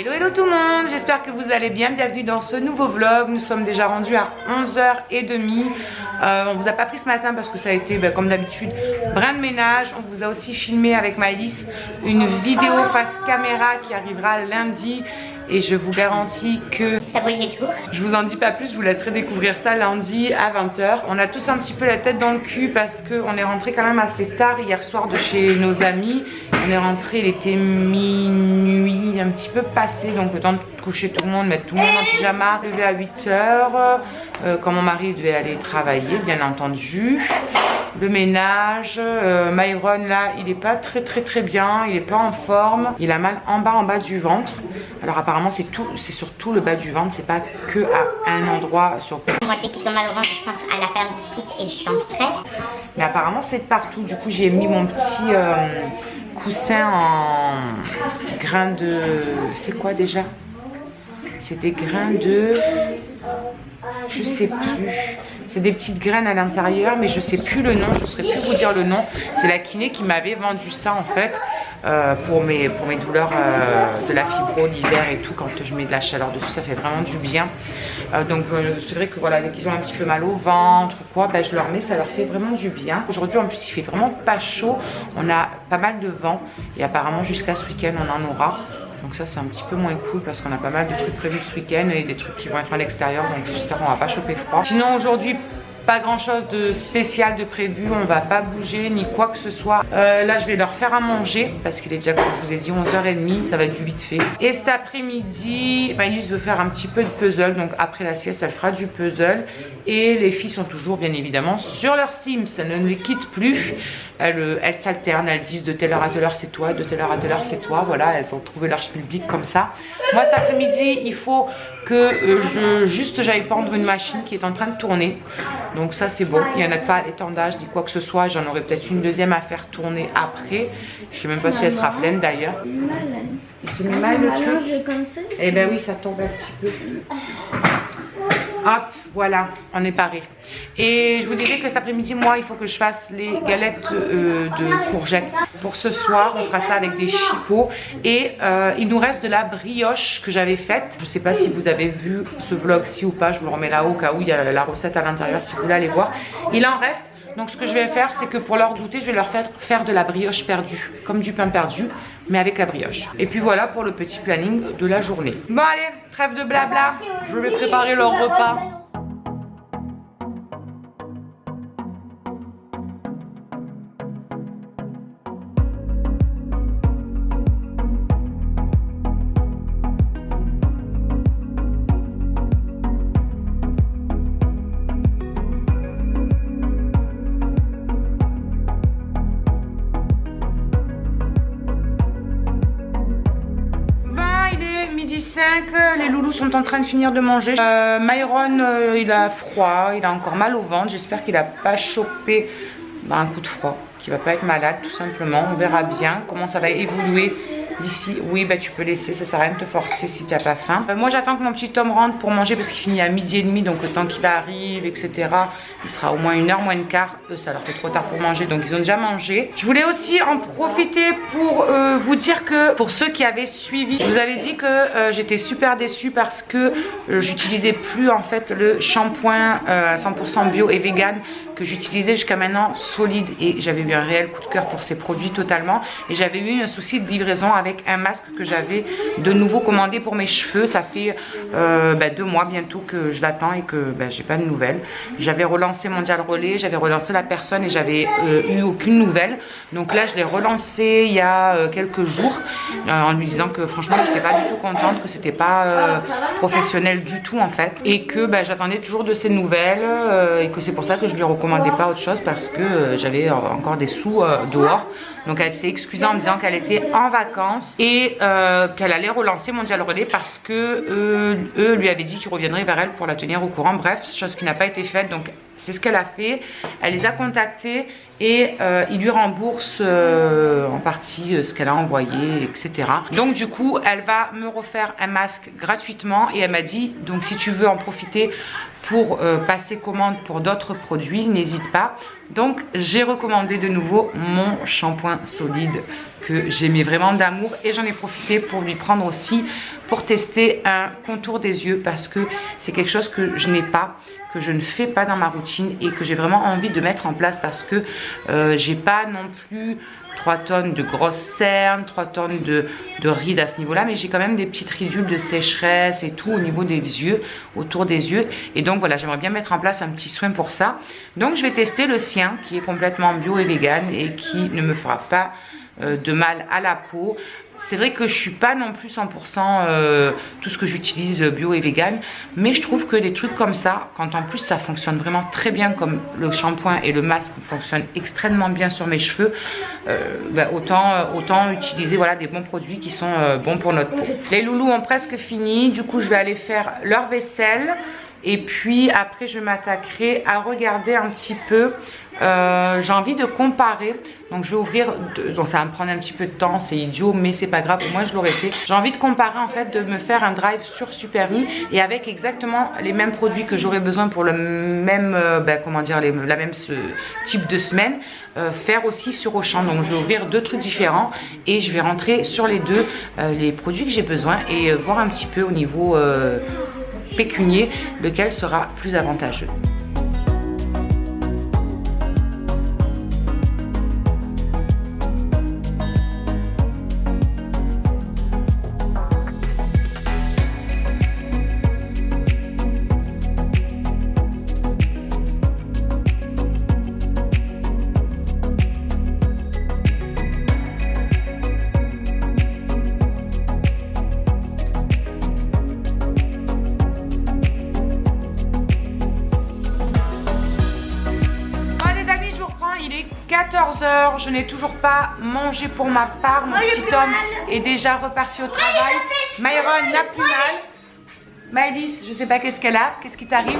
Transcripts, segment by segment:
Hello hello tout le monde, j'espère que vous allez bien, bienvenue dans ce nouveau vlog. Nous sommes déjà rendus à 11h30. On vous a pas pris ce matin parce que ça a été comme d'habitude brin de ménage. On vous a aussi filmé avec Maëlys une vidéo face caméra qui arrivera lundi. Et je vous garantis que ça vaut les tours. Je vous en dis pas plus, je vous laisserai découvrir ça lundi à 20h. On a tous un petit peu la tête dans le cul parce qu'on est rentré quand même assez tard hier soir de chez nos amis. On est rentré, il était minuit, un petit peu passé, donc le temps de coucher tout le monde, mettre tout le monde en pyjama. Levé à 8h, quand mon mari devait aller travailler, bien entendu. Le ménage, Myron là, il est pas très bien, il est pas en forme, il a mal en bas du ventre. Alors apparemment c'est surtout le bas du ventre, c'est pas que à un endroit sur. Moi dès qu'ils ont mal au ventre, je pense à l'appendicite et je suis en stress. Mais apparemment c'est partout. Du coup j'ai mis mon petit coussin en grains de, c'est quoi déjà? C'est des grains de, je sais plus. C'est des petites graines à l'intérieur, mais je sais plus le nom, je ne saurais plus vous dire le nom. C'est la kiné qui m'avait vendu ça en fait pour mes douleurs de la fibro l'hiver et tout. Quand je mets de la chaleur dessus, ça fait vraiment du bien. Donc c'est vrai que voilà, dès qu'ils ont un petit peu mal au ventre ou quoi, je leur mets, ça leur fait vraiment du bien. Aujourd'hui en plus il fait vraiment pas chaud, on a pas mal de vent et apparemment jusqu'à ce week-end on en aura. Donc ça c'est un petit peu moins cool parce qu'on a pas mal de trucs prévus ce week-end et des trucs qui vont être à l'extérieur, donc j'espère qu'on va pas choper froid. Sinon aujourd'hui pas grand chose de spécial de prévu, on va pas bouger ni quoi que ce soit. Là je vais leur faire à manger parce qu'il est déjà, comme je vous ai dit, 11h30, ça va être du vite fait. Et cet après-midi, Maëlys veut faire un petit peu de puzzle, donc après la sieste elle fera du puzzle. Et les filles sont toujours bien évidemment sur leur Sims, elles ne les quittent plus. Elles s'alternent, elles disent de telle heure à telle heure c'est toi, de telle heure à telle heure c'est toi. Voilà, elles ont trouvé leur public comme ça. Moi cet après-midi il faut que j'aille pendre une machine qui est en train de tourner. Donc ça c'est bon, il n'y en a pas à l'étendage ni quoi que ce soit. J'en aurai peut-être une deuxième à faire tourner après. Je sais même pas si elle sera pleine d'ailleurs. Il se met mal le truc. Eh ben oui, ça tombe un petit peu. Hop, voilà, on est paré. Et je vous disais que cet après-midi, moi, il faut que je fasse les galettes de courgettes. Pour ce soir, on fera ça avec des chipots. Et il nous reste de la brioche que j'avais faite. Je ne sais pas si vous avez vu ce vlog-ci ou pas. Je vous le remets là-haut au cas où il y a la recette à l'intérieur si vous voulez aller voir. Il en reste. Donc ce que je vais faire, c'est que pour leur goûter, je vais leur faire de la brioche perdue. Comme du pain perdu, mais avec la brioche. Et puis voilà pour le petit planning de la journée. Bon allez, trêve de blabla. Je vais préparer leur repas. Les loulous sont en train de finir de manger. Myron il a froid, il a encore mal au ventre. J'espère qu'il n'a pas chopé un coup de froid, qu'il va pas être malade tout simplement. On verra bien comment ça va évoluer d'ici. Oui, tu peux laisser, ça sert à rien de te forcer si tu n'as pas faim. Moi j'attends que mon petit Tom rentre pour manger parce qu'il finit à 12h30, donc le temps qu'il arrive, etc. Il sera au moins 1h moins le quart. Eux, ça leur fait trop tard pour manger, donc ils ont déjà mangé. Je voulais aussi en profiter pour vous dire que pour ceux qui avaient suivi, je vous avais dit que j'étais super déçue parce que j'utilisais plus en fait le shampoing 100% bio et vegan que j'utilisais jusqu'à maintenant, solide, et j'avais eu un réel coup de cœur pour ces produits totalement. Et j'avais eu un souci de livraison avec un masque que j'avais de nouveau commandé pour mes cheveux. Ça fait 2 mois bientôt que je l'attends et que j'ai pas de nouvelles. J'avais relancé Mondial Relais, j'avais relancé la personne et j'avais eu aucune nouvelle. Donc là je l'ai relancé il y a quelques jours en lui disant que franchement j'étais pas du tout contente, que c'était pas professionnel du tout en fait, et que j'attendais toujours de ses nouvelles et que c'est pour ça que je lui recommandais pas autre chose parce que j'avais encore des sous dehors. Donc elle s'est excusée en me disant qu'elle était en vacances et qu'elle allait relancer Mondial Relais parce que eux lui avaient dit qu'ils reviendraient vers elle pour la tenir au courant. Bref, chose qui n'a pas été faite. Donc c'est ce qu'elle a fait. Elle les a contactés et ils lui remboursent en partie ce qu'elle a envoyé, etc. Donc du coup elle va me refaire un masque gratuitement et elle m'a dit donc si tu veux en profiter pour passer commande pour d'autres produits, n'hésite pas. Donc j'ai recommandé de nouveau mon shampoing solide que j'aimais vraiment d'amour et j'en ai profité pour lui prendre aussi pour tester un contour des yeux parce que c'est quelque chose que je n'ai pas, que je ne fais pas dans ma routine et que j'ai vraiment envie de mettre en place parce que j'ai pas non plus 3 tonnes de grosses cernes, 3 tonnes de rides à ce niveau-là, mais j'ai quand même des petites ridules de sécheresse et tout au niveau des yeux, autour des yeux. Et donc voilà, j'aimerais bien mettre en place un petit soin pour ça. Donc je vais tester le sien qui est complètement bio et vegan et qui ne me fera pas de mal à la peau. C'est vrai que je suis pas non plus 100% tout ce que j'utilise bio et vegan, mais je trouve que des trucs comme ça, quand en plus ça fonctionne vraiment très bien, comme le shampoing et le masque fonctionnent extrêmement bien sur mes cheveux, autant utiliser voilà, des bons produits qui sont bons pour notre peau. Les loulous ont presque fini, du coup je vais aller faire leur vaisselle. Et puis après je m'attaquerai à regarder un petit peu, j'ai envie de comparer, donc je vais ouvrir, donc ça va me prendre un petit peu de temps, c'est idiot mais c'est pas grave, au moins je l'aurais fait. J'ai envie de comparer en fait, de me faire un drive sur Super U et avec exactement les mêmes produits que j'aurais besoin pour le même, comment dire, la même type de semaine, faire aussi sur Auchan. Donc je vais ouvrir 2 trucs différents et je vais rentrer sur les deux, les produits que j'ai besoin et voir un petit peu au niveau pécunier, lequel sera plus avantageux. Il est 14 h, je n'ai toujours pas mangé pour ma part. Mon petit homme est déjà reparti au travail. Myron n'a plus mal. Maëlys, je sais pas qu'est-ce qu'elle a. Qu'est-ce qui t'arrive?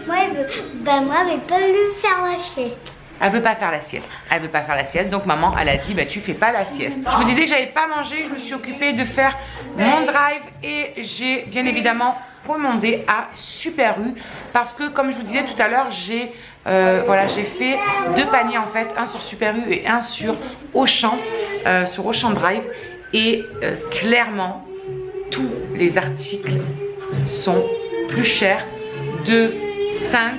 Moi, elle veut pas lui faire la sieste. Elle veut pas faire la sieste. Elle veut pas faire la sieste. Donc maman, elle a dit, bah tu fais pas la sieste. Je me disais que j'avais pas mangé. Je me suis occupée de faire mon drive et j'ai bien évidemment commandé à Super U parce que comme je vous disais tout à l'heure, j'ai fait 2 paniers en fait, un sur Super U et un sur Auchan, Drive et clairement tous les articles sont plus chers de 5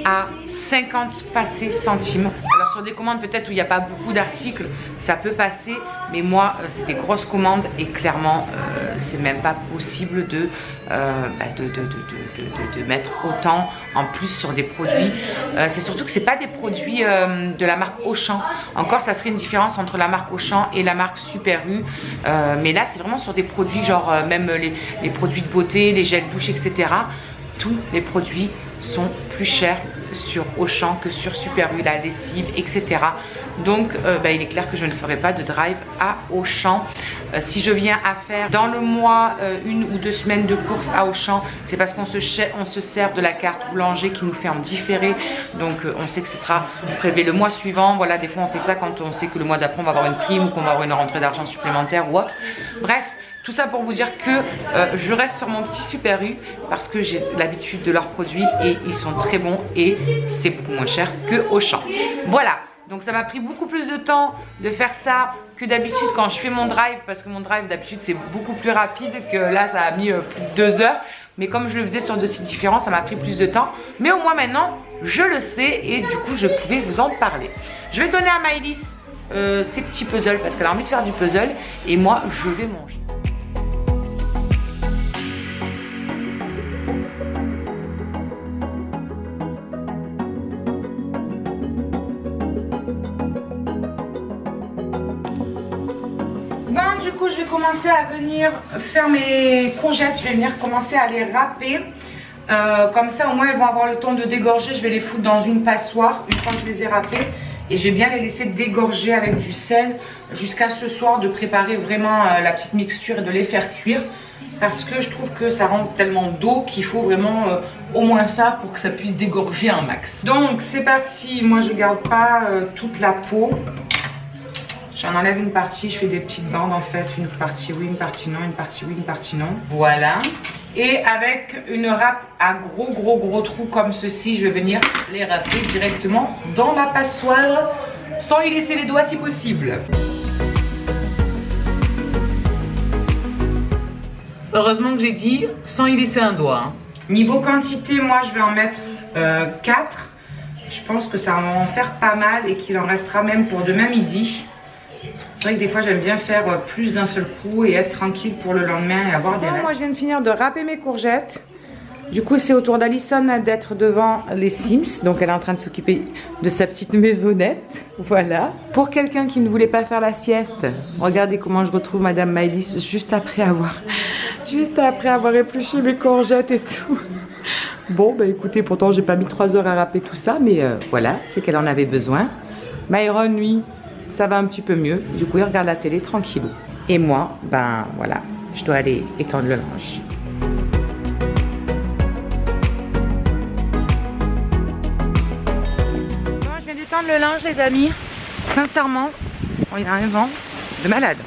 à 50 passés centimes. Alors sur des commandes peut-être où il n'y a pas beaucoup d'articles, ça peut passer, mais moi c'est des grosses commandes et clairement c'est même pas possible de mettre autant en plus sur des produits. C'est surtout que c'est pas des produits de la marque Auchan. Encore ça serait une différence entre la marque Auchan et la marque Super U, mais là c'est vraiment sur des produits genre même les produits de beauté, les gels douche, etc. Tous les produits sont plus chers sur Auchan que sur Super U, la lessive, etc. Donc il est clair que je ne ferai pas de drive à Auchan. Si je viens à faire dans le mois 1 ou 2 semaines de course à Auchan, c'est parce qu'on se sert de la carte boulanger qui nous fait en différé. Donc on sait que ce sera prélevé le mois suivant. Voilà, des fois on fait ça quand on sait que le mois d'après on va avoir une prime ou qu'on va avoir une rentrée d'argent supplémentaire ou autre. Bref. Tout ça pour vous dire que je reste sur mon petit Super U parce que j'ai l'habitude de leurs produits et ils sont très bons et c'est beaucoup moins cher que Auchan. Voilà, donc ça m'a pris beaucoup plus de temps de faire ça que d'habitude quand je fais mon drive parce que mon drive d'habitude c'est beaucoup plus rapide que là ça a mis plus de 2 heures. Mais comme je le faisais sur 2 sites différents, ça m'a pris plus de temps. Mais au moins maintenant, je le sais et du coup je pouvais vous en parler. Je vais donner à Maëlys ces petits puzzles parce qu'elle a envie de faire du puzzle et moi je vais manger. Du coup je vais commencer à venir faire mes courgettes, je vais venir commencer à les râper, comme ça au moins elles vont avoir le temps de dégorger. Je vais les foutre dans une passoire une fois que je les ai râpées et je vais bien les laisser dégorger avec du sel jusqu'à ce soir, de préparer vraiment la petite mixture et de les faire cuire parce que je trouve que ça rend tellement d'eau qu'il faut vraiment au moins ça pour que ça puisse dégorger un max. Donc c'est parti, moi je garde pas toute la peau. J'en enlève une partie, je fais des petites bandes en fait, une partie oui, une partie non, une partie oui, une partie non. Voilà. Et avec une râpe à gros trous comme ceci, je vais venir les râper directement dans ma passoire sans y laisser les doigts si possible. Heureusement que j'ai dit sans y laisser un doigt. Hein. Niveau quantité, moi je vais en mettre 4. Je pense que ça va en faire pas mal et qu'il en restera même pour demain midi. C'est vrai que des fois j'aime bien faire plus d'un seul coup et être tranquille pour le lendemain et avoir des restes. Moi je viens de finir de râper mes courgettes. Du coup c'est au tour d'Alison d'être devant les Sims. Donc elle est en train de s'occuper de sa petite maisonnette. Voilà. Pour quelqu'un qui ne voulait pas faire la sieste, regardez comment je retrouve Madame Maëlys juste après avoir épluché mes courgettes et tout. Bon bah écoutez, pourtant j'ai pas mis 3 heures à râper tout ça, mais voilà, c'est qu'elle en avait besoin. Myron lui, ça va un petit peu mieux, du coup il regarde la télé tranquillou. Et moi, ben voilà, je dois aller étendre le linge. Bon, je viens d'étendre le linge les amis. Sincèrement, oh, il y a un vent de malade.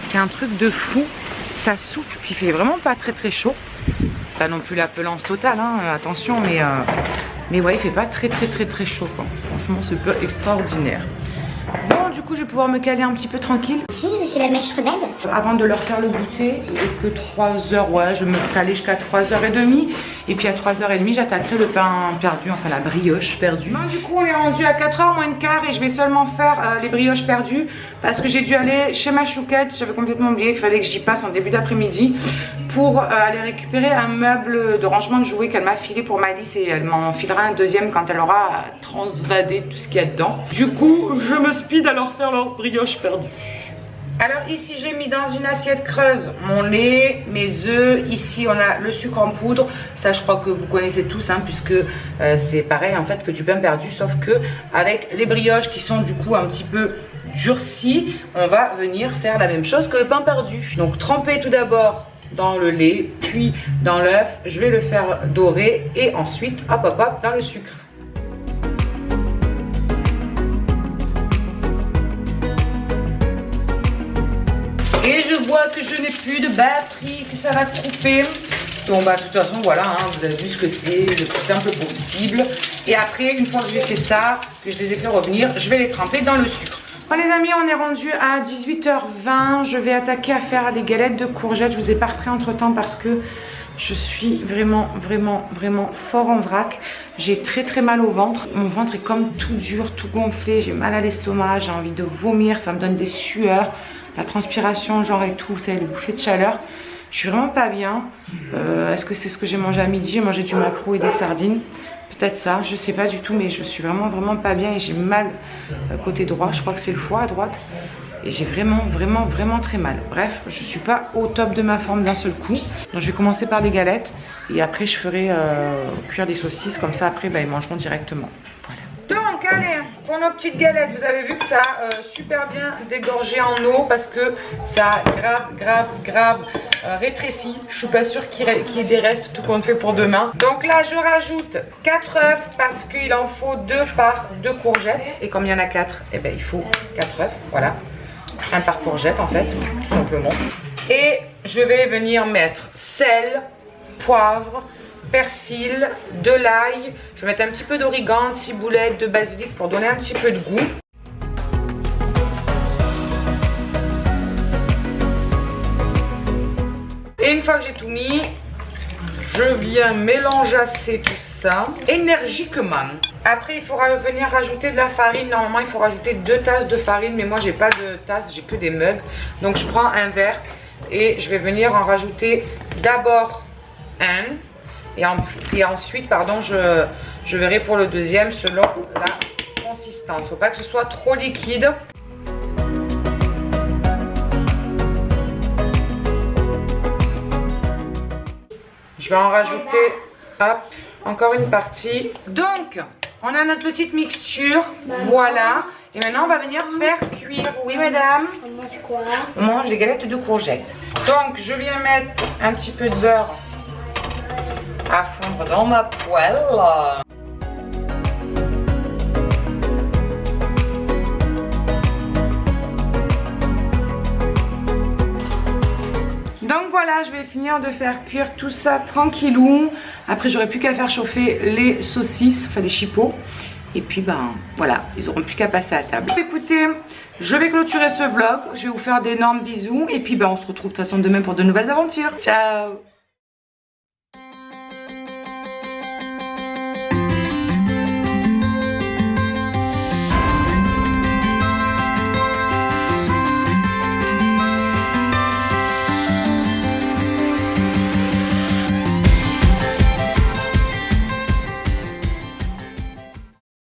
C'est un truc de fou, ça souffle, puis il fait vraiment pas très chaud. C'est pas non plus la pelance totale, hein, attention, mais ouais, il fait pas très chaud, quoi. Franchement, c'est pas extraordinaire. Bon, du coup, je vais pouvoir me caler un petit peu tranquille. J'ai la mèche rebelle. Avant de leur faire le goûter, et que 3 heures, ouais, je vais me caler jusqu'à 3h30. Et puis à 3h30, j'attaquerai le pain perdu, enfin la brioche perdue. Donc, du coup, on est rendu à 4h moins le quart et je vais seulement faire les brioches perdues parce que j'ai dû aller chez ma chouquette. J'avais complètement oublié qu'il fallait que j'y passe en début d'après-midi pour aller récupérer un meuble de rangement de jouets qu'elle m'a filé pour Maëlys et elle m'en filera un deuxième quand elle aura transvadé tout ce qu'il y a dedans. Du coup, je me speed à leur faire leur brioche perdue. Alors ici j'ai mis dans une assiette creuse mon lait, mes œufs, ici on a le sucre en poudre, ça je crois que vous connaissez tous hein, puisque c'est pareil en fait que du pain perdu sauf que avec les brioches qui sont du coup un petit peu durcies, on va venir faire la même chose que le pain perdu. Donc tremper tout d'abord dans le lait, puis dans l'œuf, je vais le faire dorer et ensuite hop dans le sucre. Et je vois que je n'ai plus de batterie, que ça va couper. Bon bah de toute façon voilà, hein, vous avez vu ce que c'est, le plus simple possible. Et après, une fois que j'ai fait ça, que je les ai fait revenir, je vais les tremper dans le sucre. Bon les amis, on est rendu à 18h20. Je vais attaquer à faire les galettes de courgettes. Je vous ai pas repris entre temps parce que je suis vraiment fort en vrac. J'ai très mal au ventre. Mon ventre est comme tout dur, tout gonflé. J'ai mal à l'estomac, j'ai envie de vomir, ça me donne des sueurs. La transpiration, genre et tout, vous savez, les bouffées de chaleur. Je suis vraiment pas bien. Est-ce que c'est ce que j'ai mangé à midi? J'ai mangé du maquereau et des sardines. Peut-être ça, je sais pas du tout, mais je suis vraiment pas bien et j'ai mal côté droit. Je crois que c'est le foie à droite. Et j'ai vraiment très mal. Bref, je suis pas au top de ma forme d'un seul coup. Donc je vais commencer par les galettes et après je ferai cuire des saucisses. Comme ça, après, bah, ils mangeront directement. Voilà. Donc allez, pour nos petites galettes, vous avez vu que ça a super bien dégorgé en eau parce que ça a grave rétréci. Je suis pas sûre qu'il y ait des restes tout compte fait pour demain. Donc là je rajoute 4 œufs parce qu'il en faut 2 par 2 courgettes. Et comme il y en a 4, eh ben, il faut 4 œufs, voilà. Un par courgette en fait, tout simplement. Et je vais venir mettre sel, poivre, persil, de l'ail, je vais mettre un petit peu d'origan, de ciboulette, de basilic pour donner un petit peu de goût. Et une fois que j'ai tout mis, je viens mélangeasser tout ça énergiquement. Après il faudra venir rajouter de la farine. Normalement il faut rajouter 2 tasses de farine, mais moi j'ai pas de tasse, j'ai que des mugs. Donc je prends un verre et je vais venir en rajouter d'abord un. Et ensuite, pardon, je verrai pour le deuxième selon la consistance. Il ne faut pas que ce soit trop liquide. Je vais en rajouter, hop, encore une partie. Donc, on a notre petite mixture, voilà. Et maintenant, on va venir faire cuire. Oui, madame? On mange quoi? On mange des galettes de courgettes. Donc, je viens mettre un petit peu de beurre à fondre dans ma poêle. Donc voilà, je vais finir de faire cuire tout ça tranquillou. Après j'aurai plus qu'à faire chauffer les saucisses, enfin les chipots. Et puis ben voilà, ils auront plus qu'à passer à table. Écoutez, je vais clôturer ce vlog. Je vais vous faire d'énormes bisous. Et puis ben on se retrouve de toute façon demain pour de nouvelles aventures. Ciao!